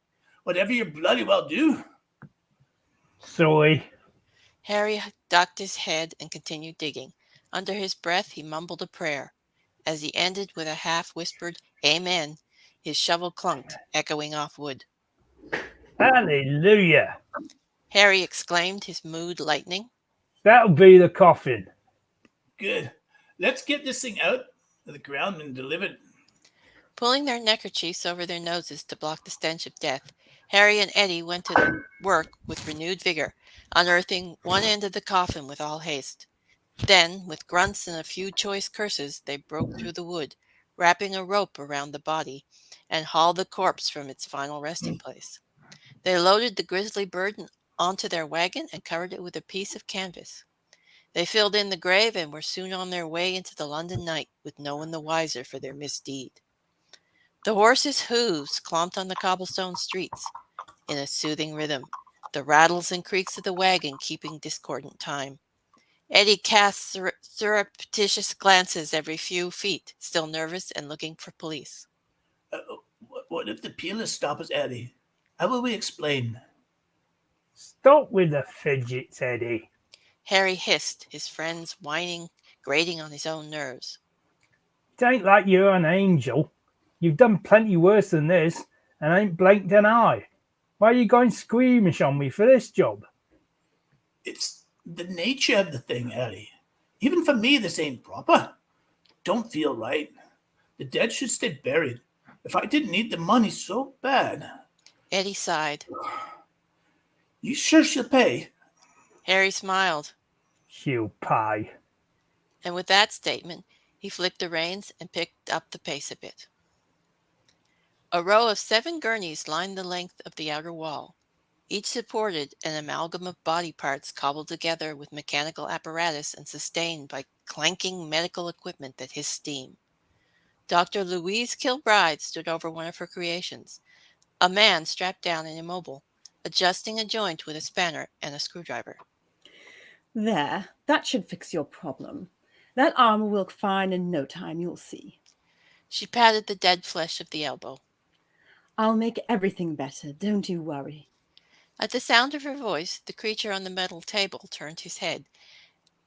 Whatever you bloody well do. Sorry. Harry ducked his head and continued digging. Under his breath, he mumbled a prayer. As he ended with a half-whispered "Amen," his shovel clunked, echoing off wood. Hallelujah. Harry exclaimed, his mood lightening. That'll be the coffin. Good. Let's get this thing out of the ground and delivered. Pulling their neckerchiefs over their noses to block the stench of death, Harry and Eddie went to work with renewed vigor, unearthing one end of the coffin with all haste. Then, with grunts and a few choice curses, they broke through the wood, wrapping a rope around the body, and hauled the corpse from its final resting place. They loaded the grisly burden onto their wagon and covered it with a piece of canvas. They filled in the grave and were soon on their way into the London night, with no one the wiser for their misdeed. The horses' hooves clomped on the cobblestone streets in a soothing rhythm, the rattles and creaks of the wagon keeping discordant time. Eddie cast surreptitious glances every few feet, still nervous and looking for police. What if the peelers stop us, Eddie? How will we explain? Stop with the fidgets, Eddie. Harry hissed, his friends whining, grating on his own nerves. It ain't like you're an angel. You've done plenty worse than this, and ain't blinked an eye. Why are you going squeamish on me for this job? It's the nature of the thing, Eddie. Even for me, this ain't proper. Don't feel right. The dead should stay buried. If I didn't need the money so bad. Eddie sighed. You sure she'll pay? Harry smiled. She'll pay. And with that statement, he flicked the reins and picked up the pace a bit. A row of 7 gurneys lined the length of the outer wall. Each supported an amalgam of body parts cobbled together with mechanical apparatus and sustained by clanking medical equipment that hissed steam. Dr. Louise Kilbride stood over one of her creations, a man strapped down and immobile, adjusting a joint with a spanner and a screwdriver. There, that should fix your problem. That armor will look fine in no time, you'll see. She patted the dead flesh of the elbow. I'll make everything better, don't you worry. At the sound of her voice, the creature on the metal table turned his head,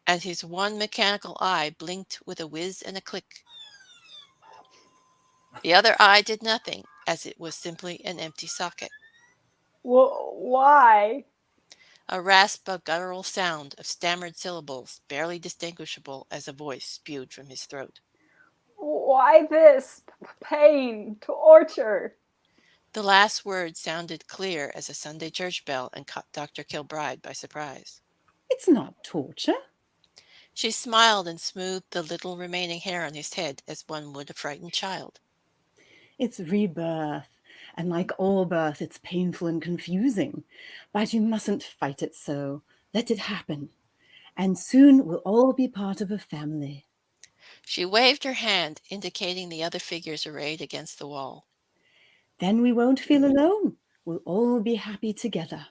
and his one mechanical eye blinked with a whiz and a click. The other eye did nothing, as it was simply an empty socket. Why? A rasp of guttural sound of stammered syllables, barely distinguishable as a voice, spewed from his throat. Why this? Pain, torture. The last word sounded clear as a Sunday church bell and caught Dr. Kilbride by surprise. It's not torture. She smiled and smoothed the little remaining hair on his head as one would a frightened child. It's rebirth, and like all birth, it's painful and confusing. But you mustn't fight it so. Let it happen. And soon we'll all be part of a family. She waved her hand, indicating the other figures arrayed against the wall. Then we won't feel alone. We'll all be happy together.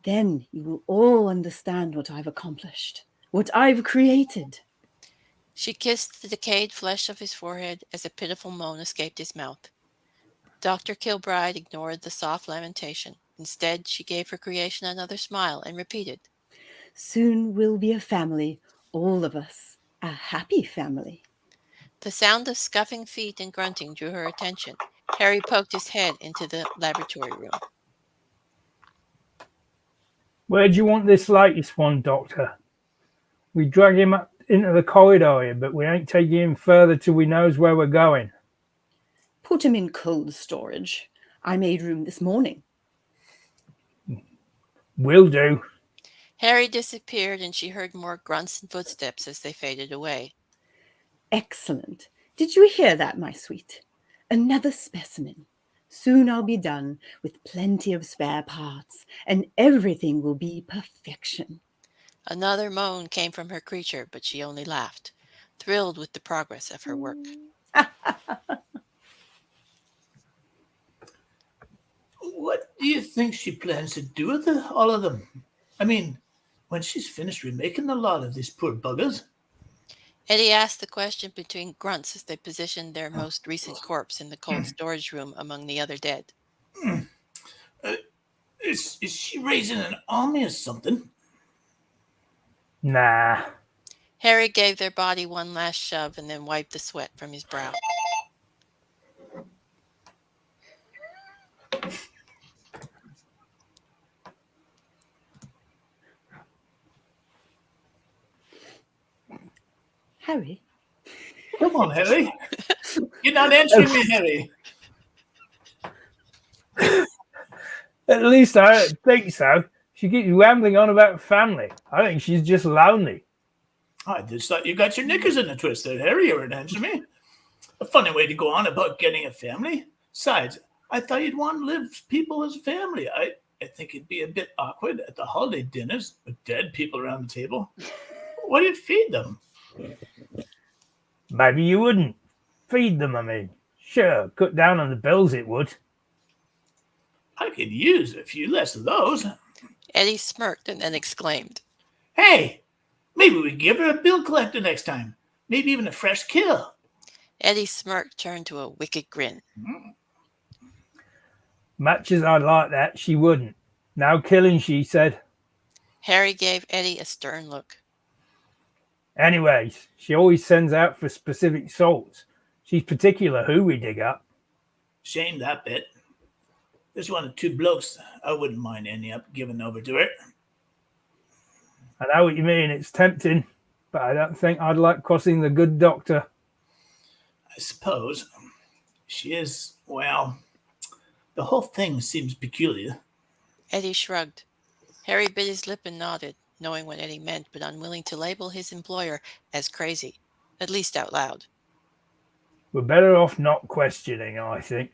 Then you will all understand what I've accomplished, what I've created. She kissed the decayed flesh of his forehead as a pitiful moan escaped his mouth. Dr. Kilbride ignored the soft lamentation. Instead, she gave her creation another smile and repeated, Soon we'll be a family, all of us, a happy family. The sound of scuffing feet and grunting drew her attention. Harry poked his head into the laboratory room. Where do you want this latest one, Doctor? We drag him up into the corridor here, but we ain't taking him further till we knows where we're going. Put him in cold storage. I made room this morning. Will do. Harry disappeared, and she heard more grunts and footsteps as they faded away. Excellent. Did you hear that, my sweet? Another specimen. Soon I'll be done with plenty of spare parts, and everything will be perfection. Another moan came from her creature, but she only laughed, thrilled with the progress of her work. What do you think she plans to do with all of them? I mean, when she's finished remaking a lot of these poor buggers. Eddie asked the question between grunts as they positioned their most recent corpse in the cold storage room among the other dead. Is she raising an army or something? Nah. Harry gave their body one last shove and then wiped the sweat from his brow. Harry? Come on, Harry. You're not answering me, Harry. At least I don't think so. She keeps rambling on about family. I think she's just lonely. I just thought you got your knickers in a twist there, Harry. You weren't answering me. A funny way to go on about getting a family. Besides, I thought you'd want to live people as a family. I think it'd be a bit awkward at the holiday dinners with dead people around the table. What do you feed them? Maybe you wouldn't. Feed them, I mean. Sure, cut down on the bills it would. I could use a few less of those. Eddie smirked and then exclaimed, Hey, maybe we give her a bill collector next time. Maybe even a fresh kill. Eddie's smirk turned to a wicked grin. Much as I'd like that, she wouldn't. No killing, she said. Harry gave Eddie a stern look. Anyways, she always sends out for specific salts. She's particular who we dig up. Shame that bit. There's one or two blokes I wouldn't mind ending up giving over to her. I know what you mean, it's tempting, but I don't think I'd like crossing the good doctor. I suppose. She is, well, the whole thing seems peculiar. Eddie shrugged. Harry bit his lip and nodded, knowing what Eddie meant, but unwilling to label his employer as crazy, at least out loud. We're better off not questioning, I think.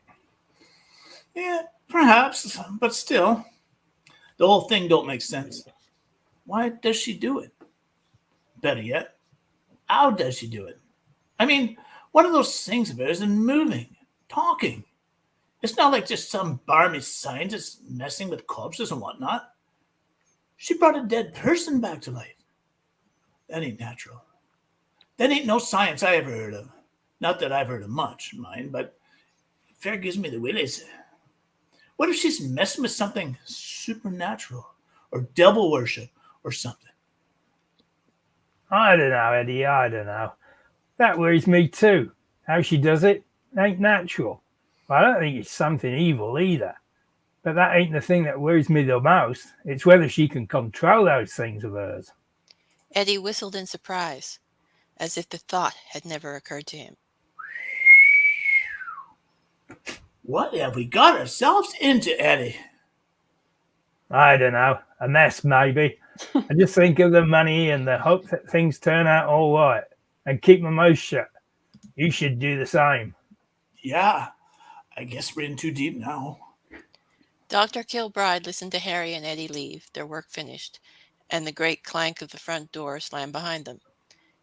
Yeah, perhaps, but still, the whole thing don't make sense. Why does she do it? Better yet, how does she do it? I mean, one of those things of hers is moving, talking. It's not like just some barmy scientist messing with corpses and whatnot. She brought a dead person back to life. That ain't natural. That ain't no science I ever heard of. Not that I've heard of much, mind, but it fair gives me the willies. What if she's messing with something supernatural or devil worship or something? I don't know, Eddie, I don't know. That worries me too. How she does it ain't natural. I don't think it's something evil either. But that ain't the thing that worries me the most. It's whether she can control those things of hers. Eddie whistled in surprise, as if the thought had never occurred to him. What have we got ourselves into, Eddie? I don't know. A mess, maybe. I just think of the money and the hope that things turn out all right and keep my mouth shut. You should do the same. Yeah, I guess we're in too deep now. Dr. Kilbride listened to Harry and Eddie leave, their work finished, and the great clank of the front door slammed behind them.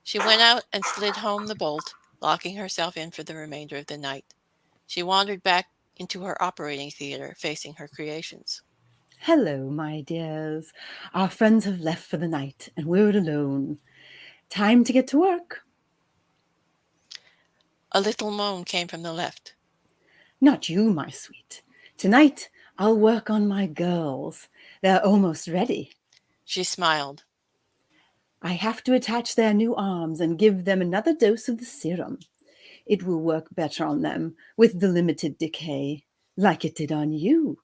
She went out and slid home the bolt, locking herself in for the remainder of the night. She wandered back into her operating theater, facing her creations. Hello, my dears. Our friends have left for the night, and we're alone. Time to get to work. A little moan came from the left. Not you, my sweet. Tonight, I'll work on my girls. They're almost ready. She smiled. I have to attach their new arms and give them another dose of the serum. It will work better on them with the limited decay, like it did on you.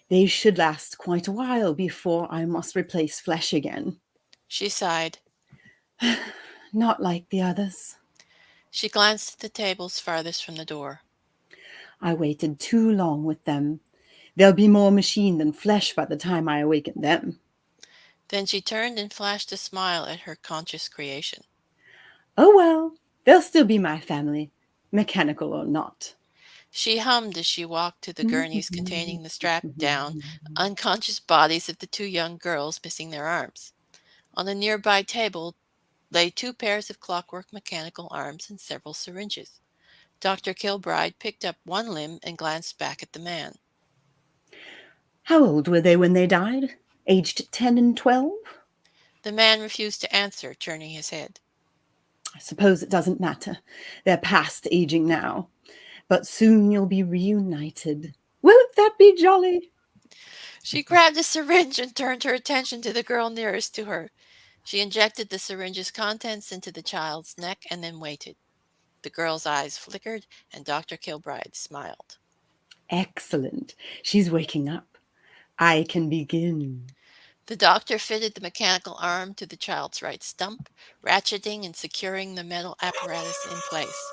They should last quite a while before I must replace flesh again. She sighed. Not like the others. She glanced at the tables farthest from the door. I waited too long with them. There'll be more machine than flesh by the time I awaken them. Then she turned and flashed a smile at her conscious creation. Oh well, they'll still be my family, mechanical or not. She hummed as she walked to the gurneys containing the strapped down, unconscious bodies of the 2 young girls missing their arms. On a nearby table lay 2 pairs of clockwork mechanical arms and several syringes. Dr. Kilbride picked up one limb and glanced back at the man. How old were they when they died? Aged 10 and 12? The man refused to answer, turning his head. I suppose it doesn't matter. They're past aging now. But soon you'll be reunited. Won't that be jolly? She grabbed a syringe and turned her attention to the girl nearest to her. She injected the syringe's contents into the child's neck and then waited. The girl's eyes flickered, and Dr. Kilbride smiled. Excellent. She's waking up. I can begin. The doctor fitted the mechanical arm to the child's right stump, ratcheting and securing the metal apparatus in place.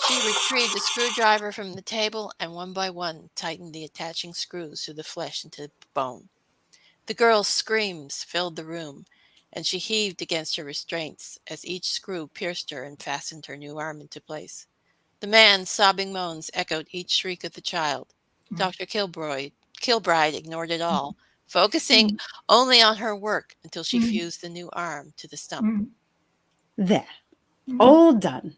She retrieved a screwdriver from the table and one by one tightened the attaching screws to the flesh and to the bone. The girl's screams filled the room, and she heaved against her restraints as each screw pierced her and fastened her new arm into place. The man's sobbing moans echoed each shriek of the child. Dr. Kilbride ignored it all, focusing only on her work until she fused the new arm to the stump. There. All done.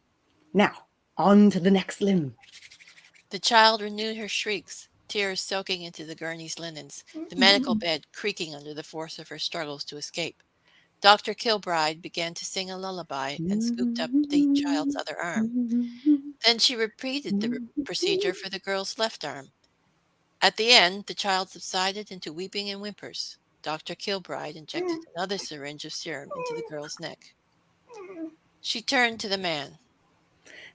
Now, on to the next limb. The child renewed her shrieks, tears soaking into the gurney's linens, the medical bed creaking under the force of her struggles to escape. Dr. Kilbride began to sing a lullaby and scooped up the child's other arm. Then she repeated the procedure for the girl's left arm. At the end, the child subsided into weeping and whimpers. Dr. Kilbride injected another syringe of serum into the girl's neck. She turned to the man.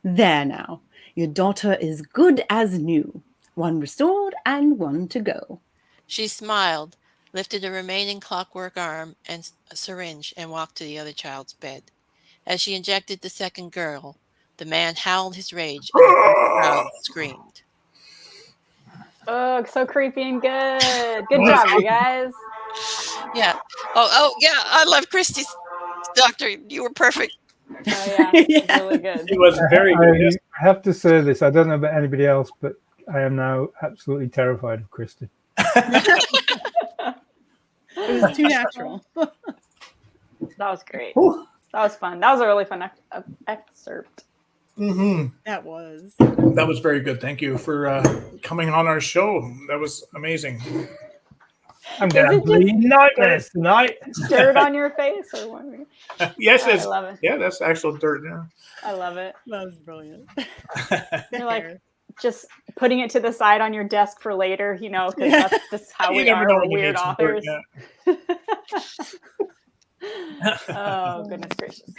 There now. Your daughter is good as new. One restored and one to go. She smiled, lifted a remaining clockwork arm and a syringe, and walked to the other child's bed. As she injected the second girl, the man howled his rage, and the whole crowd screamed. Oh, so creepy and good. Good job, you guys. Yeah. Oh, yeah. I love Christie's doctor. You were perfect. Oh, yeah. It's really good. It was very good. Yes. I have to say this. I don't know about anybody else, but I am now absolutely terrified of Christie. It was too natural. That was great. That was fun. That was a really fun excerpt. That was. That was very good. Thank you for coming on our show. That was amazing. I'm going to bleed nightmares tonight. Dirt on your face or what? Yes, I love it. Yeah, that's actual dirt. Yeah. I love it. That was brilliant. You're like just putting it to the side on your desk for later, you know, because that's just how we are. We're weird authors. Dirt, yeah. Oh, goodness gracious.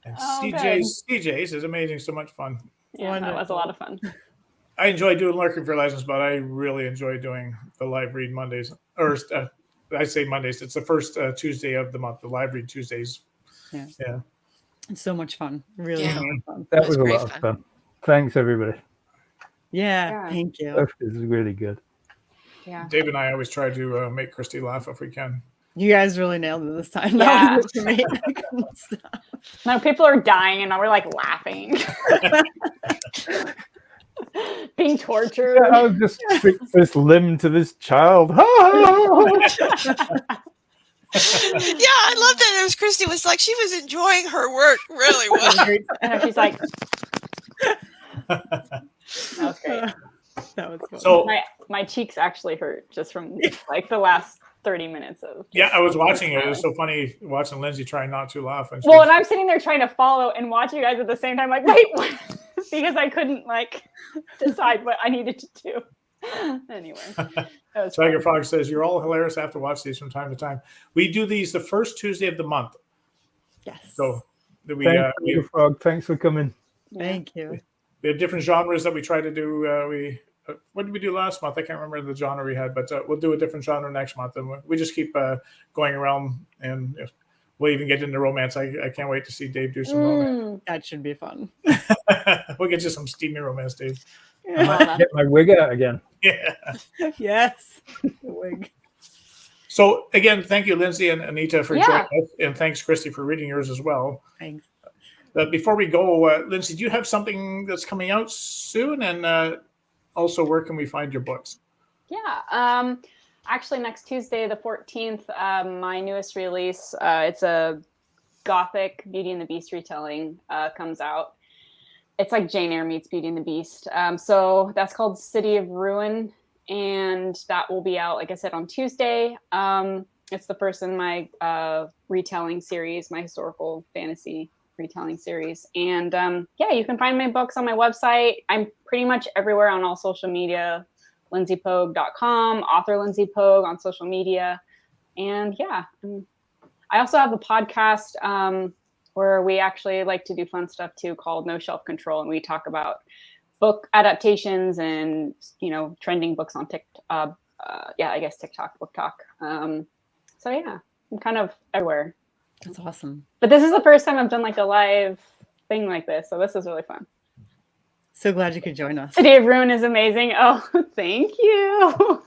And Oh, CJ's is amazing. So much fun. Yeah, that was a lot of fun. I enjoy doing Lurking for Legends, but I really enjoy doing the live read Mondays. Or I say Mondays. It's the first Tuesday of the month. The live read Tuesdays. Yeah. It's so much fun. Really so much fun. That was a lot of fun. Thanks, everybody. Yeah, thank you. This is really good. Yeah. Dave and I always try to make Christie laugh if we can. You guys really nailed it this time. Yeah. That was it for me. I couldn't stop. Now people are dying and now we're like laughing. Being tortured. I'll just fix this limb to this child. Yeah, I love that. It was Christie was like she was enjoying her work really well. And she's like, that was great. That was fun. So my cheeks actually hurt just from like the last 30 minutes of. Yeah, I was watching it. It was so funny watching Lindsay try not to laugh. And I'm sitting there trying to follow and watch you guys at the same time, like, wait, what? Because I couldn't like decide what I needed to do. Anyway, Tiger Fox says you're all hilarious. I have to watch these from time to time. We do these the first Tuesday of the month. Yes. So we Thank you, Frog. Thanks for coming. Thank you. We have different genres that we try to do. What did we do last month? I can't remember the genre we had, but we'll do a different genre next month. And we just keep going around, and we'll even get into romance. I can't wait to see Dave do some romance. That should be fun. We'll get you some steamy romance, Dave. I might get my wig out again. Yeah. Yes. The wig. So again, thank you, Lindsey and Anita, for joining us, and thanks, Christy, for reading yours as well. Thanks. Before we go, Lindsey, do you have something that's coming out soon? And also, where can we find your books? Yeah. Actually, next Tuesday, the 14th, my newest release, it's a Gothic Beauty and the Beast retelling, comes out. It's like Jane Eyre meets Beauty and the Beast. So that's called City of Ruin. And that will be out, like I said, on Tuesday. It's the first in my retelling series, my historical fantasy retelling series. And yeah, you can find my books on my website. I'm pretty much everywhere on all social media, lyndseypogue.com, author Lindsey Pogue on social media. And yeah, I also have a podcast where we actually like to do fun stuff too, called No Shelf Control. And we talk about book adaptations and, you know, trending books on TikTok. I guess TikTok, Book Talk. So yeah, I'm kind of everywhere. That's awesome. But this is the first time I've done like a live thing like this. So this is really fun. So glad you could join us. City of Ruin is amazing. Oh, thank you.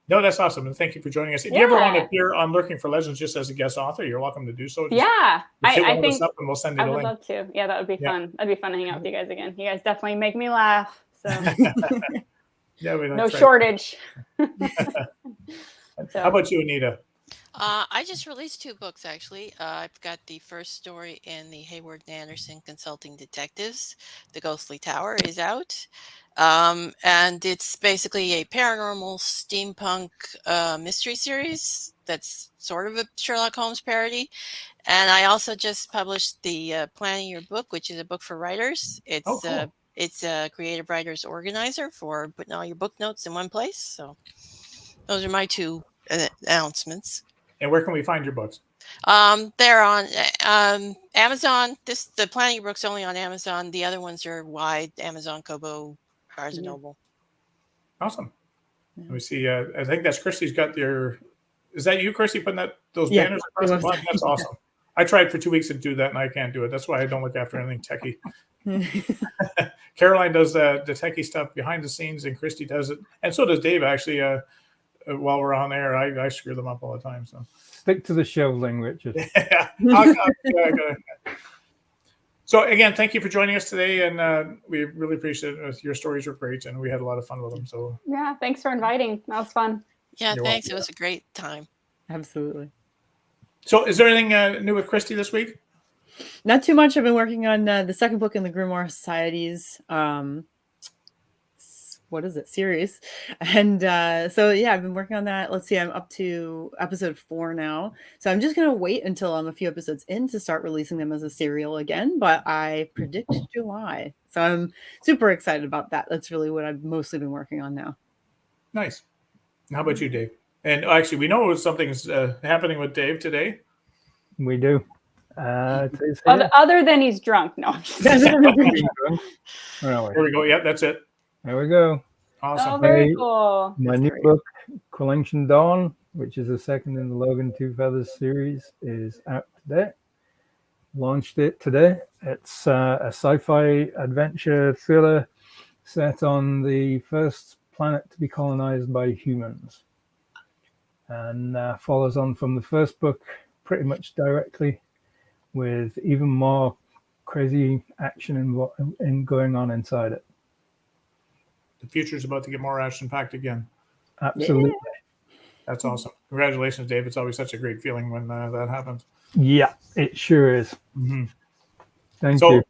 No, that's awesome. And thank you for joining us. If you ever want to appear on Lurking for Legends just as a guest author, you're welcome to do so. Just I think up and we'll send you I the would link. love to. Yeah, that would be fun. That'd be fun to hang out with you guys again. You guys definitely make me laugh. So Yeah, we no shortage. How about you, Anita? I just released 2 books, actually. I've got the first story in the Hayward and Anderson Consulting Detectives. The Ghostly Tower is out. And it's basically a paranormal steampunk mystery series that's sort of a Sherlock Holmes parody. And I also just published the Planning Your Book, which is a book for writers. It's cool. It's a creative writer's organizer for putting all your book notes in one place. So those are my 2 announcements. And where can we find your books? They're on Amazon. The Planning Your Book's only on Amazon. The other ones are wide: Amazon, Kobo, Barnes and Noble. Awesome. Let me see. I think that's Christy's got your. Is that you, Christy, putting those banners across the bottom? That's awesome. I tried for 2 weeks to do that, and I can't do it. That's why I don't look after anything techie. Caroline does the techie stuff behind the scenes, and Christy does it, and so does Dave. Actually, while we're on air, I screw them up all the time. So stick to the shoveling, Richard. So again, thank you for joining us today, and we really appreciate it. Your stories were great, and we had a lot of fun with them. So yeah, thanks for inviting. That was fun. Yeah, thanks. It was a great time. Absolutely. So is there anything new with Christy this week? Not too much. I've been working on the second book in the Grimoire Society's series. And so yeah, I've been working on that. Let's see, I'm up to episode 4 now. So I'm just gonna wait until I'm a few episodes in to start releasing them as a serial again, but I predict July. So I'm super excited about that. That's really what I've mostly been working on now. Nice. How about you, Dave? And actually, we know something's happening with Dave today. We do. Other than he's drunk. No. There we go. Yeah, that's it. There we go. Awesome. Oh, very cool. My new book, Quillington Dawn, which is the second in the Logan Two Feathers series, is out today. Launched it today. It's a sci-fi adventure thriller set on the first planet to be colonized by humans, and follows on from the first book pretty much directly, with even more crazy action in going on inside it. The future is about to get more action-packed again. Absolutely. Yeah. That's awesome. Congratulations, Dave. It's always such a great feeling when that happens. Yeah, it sure is. Mm-hmm. Thank you.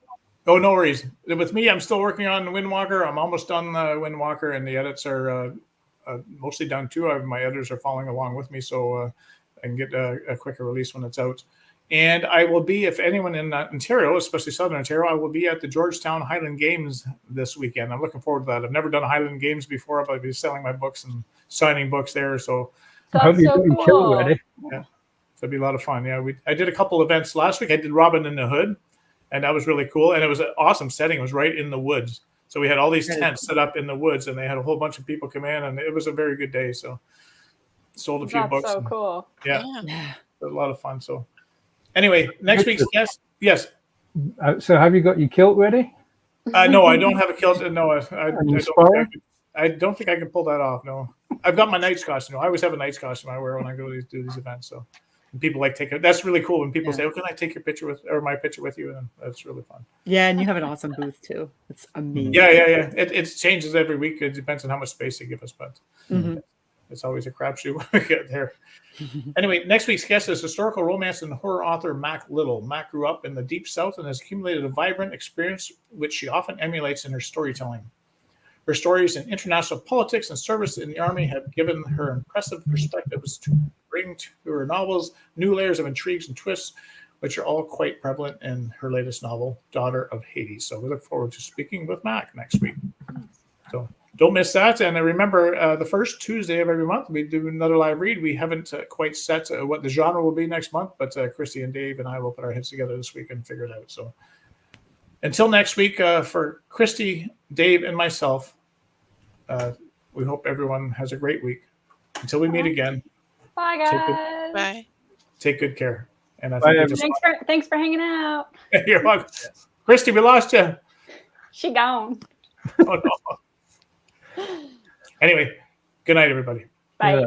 Oh, no worries. With me, I'm still working on Windwalker. I'm almost done Windwalker, and the edits are mostly done too. My editors are following along with me, so I can get a quicker release when it's out. And I will be, if anyone in Ontario, especially Southern Ontario, I will be at the Georgetown Highland Games this weekend. I'm looking forward to that. I've never done Highland Games before, but I'll be selling my books and signing books there. So that's so cool. Yeah, so it'll be a lot of fun. Yeah, I did a couple events last week. I did Robin in the Hood, and that was really cool. And it was an awesome setting. It was right in the woods. So we had all these tents set up in the woods, and they had a whole bunch of people come in, and it was a very good day. So sold a few books. That's so cool. Yeah. It was a lot of fun. So anyway, next week's guest. Yes. So have you got your kilt ready? No, I don't have a kilt. No, I don't think I can pull that off. No, I've got my knight's costume. I always have a knight's costume I wear when I go to do these events. So and people like take it. That's really cool when people say, "Oh, can I take your picture with or my picture with you?" And that's really fun. Yeah, and you have an awesome booth too. It's amazing. Yeah. It changes every week. It depends on how much space they give us, but it's always a crapshoot when we get there. Anyway, next week's guest is historical romance and horror author Mac Little. Mac grew up in the Deep South and has accumulated a vibrant experience which she often emulates in her storytelling. Her stories in international politics and service in the Army have given her impressive perspectives to bring to her novels new layers of intrigues and twists, which are all quite prevalent in her latest novel, Daughter of Hades. So we look forward to speaking with Mac next week. So don't miss that. And remember, the first Tuesday of every month, we do another live read. We haven't quite set what the genre will be next month, but Christy and Dave and I will put our heads together this week and figure it out. So until next week, for Christy, Dave, and myself, we hope everyone has a great week. Until we meet again. Bye, guys. Take good care. And I think thanks for hanging out. You're welcome. Christy, we lost you. She gone. Oh, no. Anyway, good night, everybody. Bye.